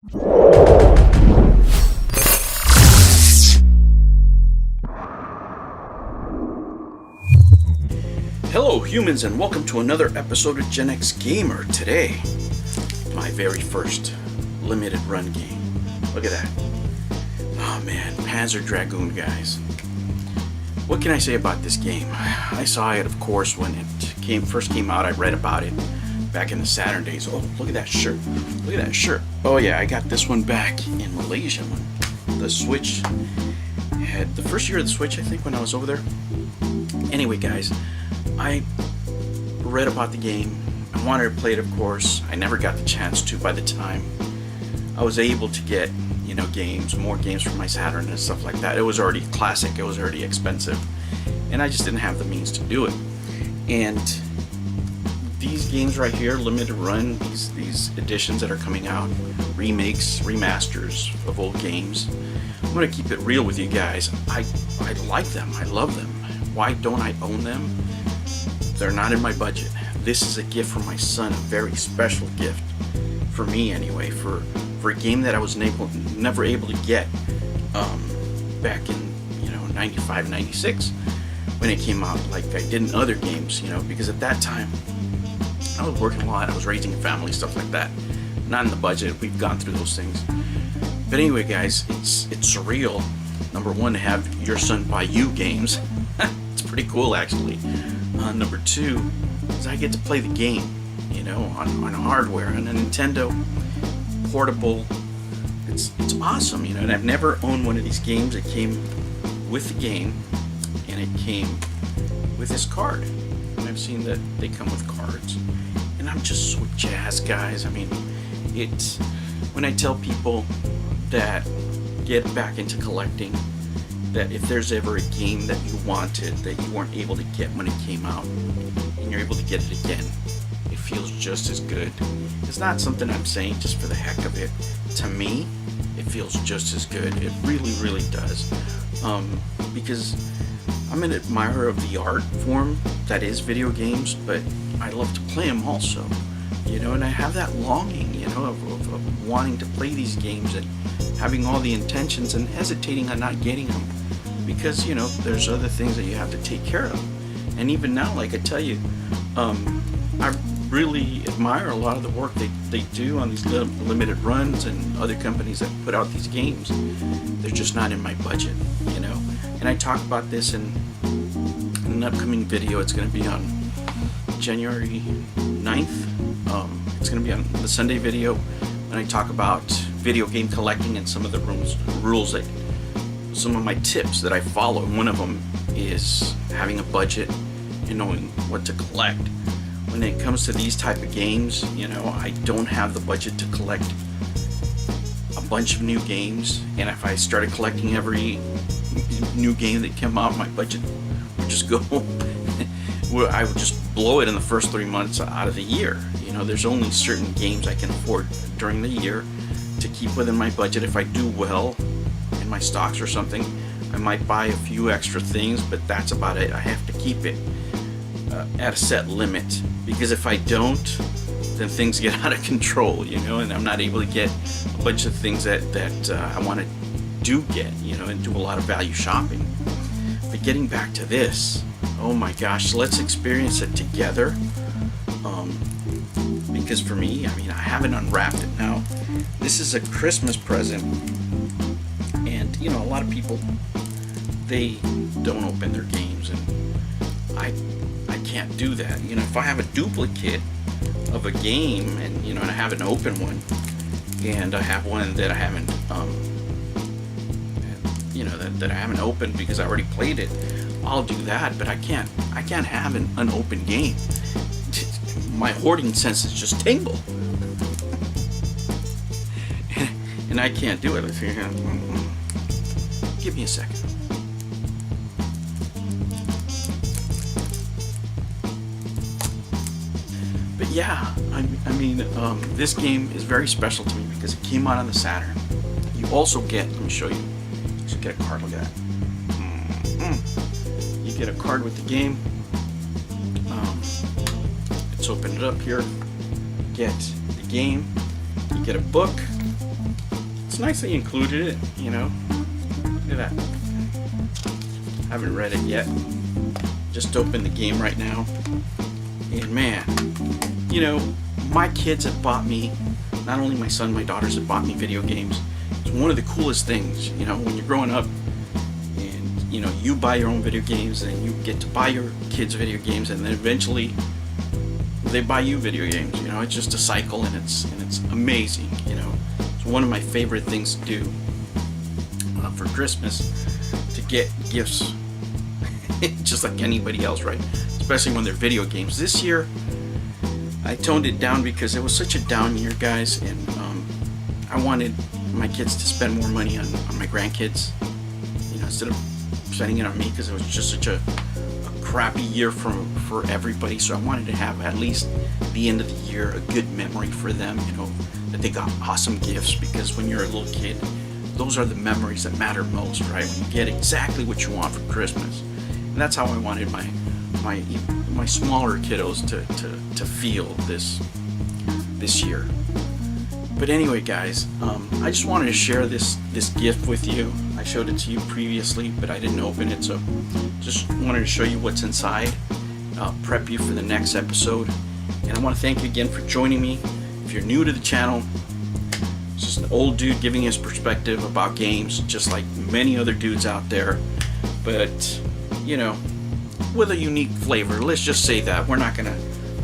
Hello humans, and welcome to another episode of Gen X Gamer. Today, my very first limited run game. Look at that. Oh man, Panzer Dragoon, guys. What can I say about this game? I saw it, of course, when it first came out. I read about it back in the Saturn days. Oh, look at that shirt. Look at that shirt. Oh yeah, I got this one back in Malaysia when the Switch had the first year of the Switch, I think, when I was over there. Anyway, guys, I read about the game. I wanted to play it, of course. I never got the chance to. By the time I was able to get, more games for my Saturn and stuff like that, it was already classic. It was already expensive, and I just didn't have the means to do it. And these games right here, limited run, these editions that are coming out, remakes, remasters of old games. I'm gonna keep it real with you guys. I like them. I love them. Why don't I own them? They're not in my budget. This is a gift from my son, a very special gift for me anyway, for a game that I was never able to get back in 95, 96 when it came out, like I did in other games, because at that time I was working a lot, I was raising a family, stuff like that. Not in the budget. We've gone through those things. But anyway, guys, it's surreal, number one, to have your son buy you games. It's pretty cool, actually. Number two is I get to play the game, on hardware, on a Nintendo portable. It's awesome, and I've never owned one of these games that came with the game, and it came with this card. And I've seen that they come with cards, and I'm just so jazzed, guys. I mean, it's when I tell people that get back into collecting, that if there's ever a game that you wanted that you weren't able to get when it came out, and you're able to get it again, it feels just as good. It's not something I'm saying just for the heck of it. To me, it feels just as good. It really, really does. Because I'm an admirer of the art form that is video games, but I love to play them also. And I have that longing, of wanting to play these games and having all the intentions and hesitating on not getting them because, there's other things that you have to take care of. And even now, like I tell you, I really admire a lot of the work they do on these limited runs and other companies that put out these games. They're just not in my budget, And I talk about this in an upcoming video. It's going to be on January 9th. It's going to be on the Sunday video, and I talk about video game collecting and some of the rules that, some of my tips that I follow. And one of them is having a budget and knowing what to collect. When it comes to these type of games, I don't have the budget to collect a bunch of new games, and if I started collecting every new game that came out, my budget would just go. I would just blow it in the first 3 months out of the year. There's only certain games I can afford during the year to keep within my budget. If I do well in my stocks or something, I might buy a few extra things, but that's about it. I have to keep it at a set limit, because if I don't, then things get out of control, and I'm not able to get a bunch of things that I want to get, and do a lot of value shopping. But getting back to this, oh my gosh, let's experience it together. Because for me, I haven't unwrapped it now. This is a Christmas present, and a lot of people, they don't open their games, and I can't do that. If I have a duplicate of a game, and I haven't opened one, and I have one that I haven't that I haven't opened because I already played it, I'll do that. But I can't have an unopened game. My hoarding senses just tingle. And I can't do it. Give me a second. But yeah, this game is very special to me because it came out on the Saturn. You also get, let me show you. You get a card. Look at that. You get a card with the game. Let's open it up here. Get the game. You get a book. it's nice they included it, you know. Look at that. Haven't read it yet. Just opened the game right now. And man, you know, my kids have bought me, not only my son, my daughters have bought me video games. It's one of the coolest things, you know, when you're growing up and, you know, you buy your own video games and you get to buy your kids video games, and then eventually they buy you video games. You know, it's just a cycle, and it's amazing, you know. It's one of my favorite things to do for Christmas, to get gifts just like anybody else, right? Especially when they're video games. This year I toned it down because it was such a down year, guys, and I wanted my kids to spend more money on my grandkids, you know, instead of spending it on me, because it was just such a crappy year for everybody. So I wanted to have at least the end of the year a good memory for them, you know, that they got awesome gifts, because when you're a little kid, those are the memories that matter most, right? When you get exactly what you want for Christmas. And that's how I wanted my smaller kiddos to feel this year. But anyway, guys, I just wanted to share this gift with you. I showed it to you previously, but I didn't open it, so just wanted to show you what's inside, prep you for the next episode. And I want to thank you again for joining me. If you're new to the channel, it's just an old dude giving his perspective about games, just like many other dudes out there, but you know, with a unique flavor. Let's just say that. We're not gonna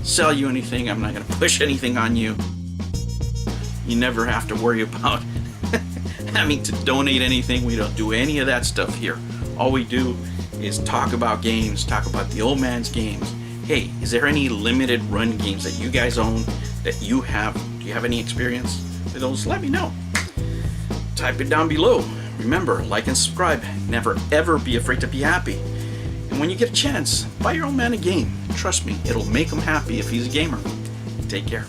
sell you anything. I'm not gonna push anything on you. You never have to worry about having to donate anything. We don't do any of that stuff here. All we do is talk about games, talk about the old man's games. Hey, is there any limited run games that you guys own that you have? Do you have any experience with those? Let me know. Type it down below. Remember, like and subscribe. Never ever be afraid to be happy. And when you get a chance, buy your old man a game. Trust me, it'll make him happy if he's a gamer. Take care.